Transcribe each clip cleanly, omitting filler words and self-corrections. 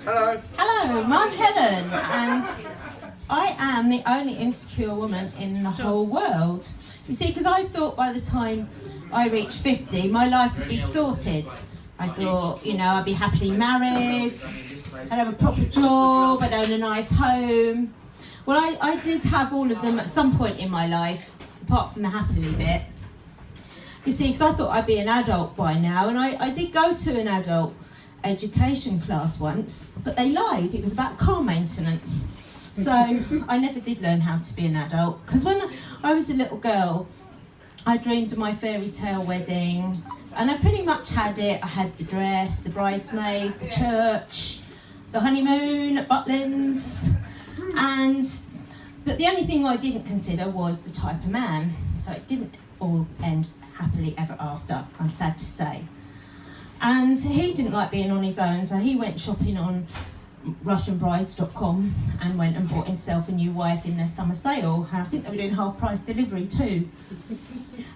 Hello. Hello, I'm Helen, and I am the only insecure woman in the whole world. You see, because I thought by the time I reached 50, my life would be sorted. I thought, I'd be happily married, I'd have a proper job, I'd own a nice home. Well, I did have all of them at some point in my life, apart from the happily bit. You see, because I thought I'd be an adult by now, and I did go to an adult education class once, but they lied. It was about car maintenance. So I never did learn how to be an adult, because when I was a little girl, I dreamed of my fairy tale wedding, and I pretty much had it. I had the dress, the bridesmaid, the church, the honeymoon at Butlins, but the only thing I didn't consider was the type of man. So it didn't all end happily ever after, I'm sad to say. And he didn't like being on his own, so he went shopping on RussianBrides.com and went and bought himself a new wife in their summer sale. And I think they were doing half-price delivery too.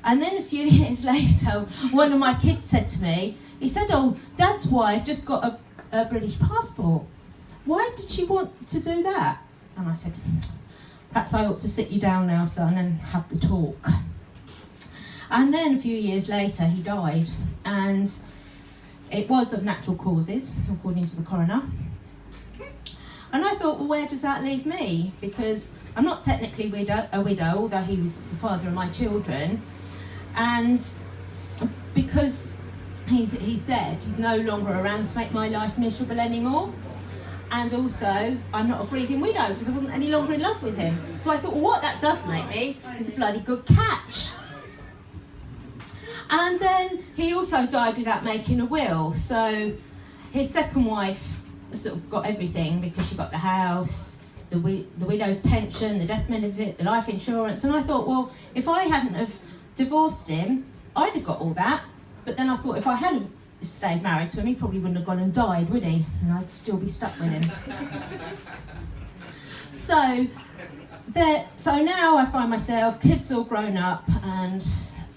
And then a few years later, one of my kids said to me, he said, "Oh, Dad's wife just got a British passport. Why did she want to do that?" And I said, "Perhaps I ought to sit you down now, son, and have the talk." And then a few years later, he died. And it was of natural causes, according to the coroner. And I thought, well, where does that leave me? Because I'm not technically a widow, although he was the father of my children. And because he's dead, he's no longer around to make my life miserable anymore. And also, I'm not a grieving widow because I wasn't any longer in love with him. So I thought, well, what that does make me is a bloody good catch. And then he also died without making a will. So his second wife sort of got everything, because she got the house, the widow's pension, the death benefit, the life insurance. And I thought, well, if I hadn't have divorced him, I'd have got all that. But then I thought, if I hadn't stayed married to him, he probably wouldn't have gone and died, would he? And I'd still be stuck with him. So now I find myself, kids all grown up, and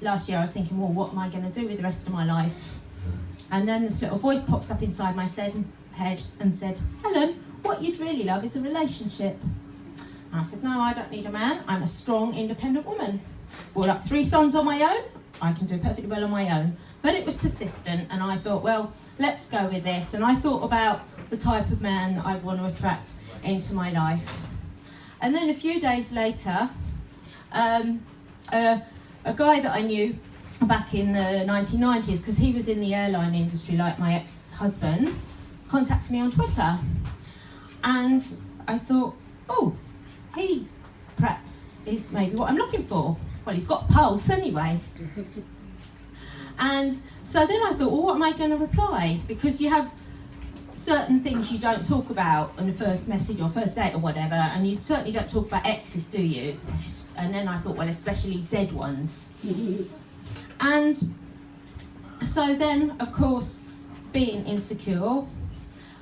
last year I was thinking, well, what am I going to do with the rest of my life? And then this little voice pops up inside my head and said, "Helen, what you'd really love is a relationship." And I said, "No, I don't need a man. I'm a strong, independent woman. Brought up 3 sons on my own. I can do perfectly well on my own." But it was persistent, and I thought, well, let's go with this. And I thought about the type of man that I'd want to attract into my life. And then a few days later, a guy that I knew back in the 1990s, because he was in the airline industry like my ex-husband, contacted me on Twitter. And I thought, oh, he perhaps is maybe what I'm looking for. Well, he's got a pulse anyway. And so then I thought, well, what am I going to reply? Because you have certain things you don't talk about on the first message or first date or whatever, and you certainly don't talk about exes, do you? And then I thought, well, especially dead ones. And so then, of course, being insecure,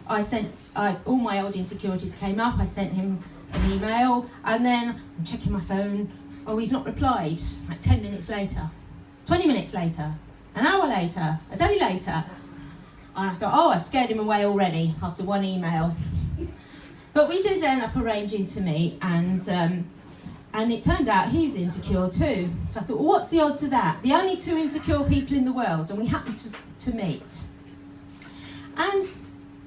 all my old insecurities came up. I sent him an email, and then I'm checking my phone. Oh, he's not replied. Like 10 minutes later, 20 minutes later, an hour later, a day later. And I thought, oh, I've scared him away already after one email. But we did end up arranging to meet, and it turned out he's insecure too. So I thought, well, what's the odds of that? The only 2 insecure people in the world, and we happened to meet. And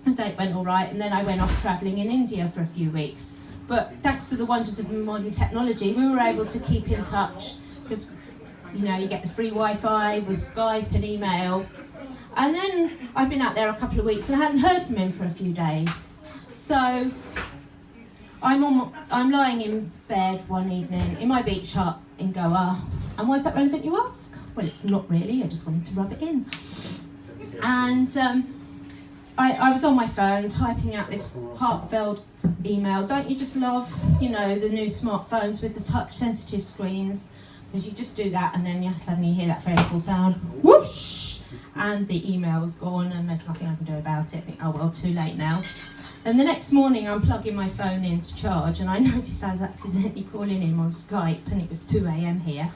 the date went all right, and then I went off travelling in India for a few weeks. But thanks to the wonders of modern technology, we were able to keep in touch, because, you get the free Wi-Fi with Skype and email. And then I've been out there a couple of weeks, and I hadn't heard from him for a few days. So I'm lying in bed one evening in my beach hut in Goa. And why is that relevant, you ask? Well, it's not really. I just wanted to rub it in. And I was on my phone typing out this heartfelt email. Don't you just love, the new smartphones with the touch-sensitive screens? Because you just do that, and then you suddenly hear that dreadful sound, whoosh, and the email's gone, and there's nothing I can do about it. I think, oh well, too late now. And the next morning, I'm plugging my phone in to charge, and I noticed I was accidentally calling him on Skype, and it was 2 a.m. here.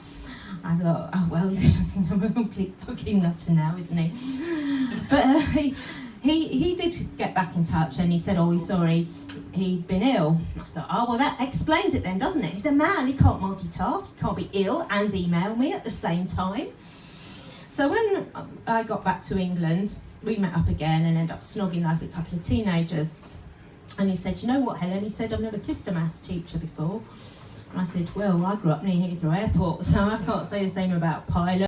I thought, oh well, he's a complete fucking nutter now, isn't he? But he did get back in touch, and he said, oh, he's sorry he'd been ill. I thought, oh, well, that explains it then, doesn't it? He's a man, he can't multitask, he can't be ill and email me at the same time. So when I got back to England, we met up again and ended up snogging like a couple of teenagers. And he said, you know what, Helen? He said, I've never kissed a maths teacher before. And I said, well, I grew up near Heathrow Airport, so I can't say the same about pilots.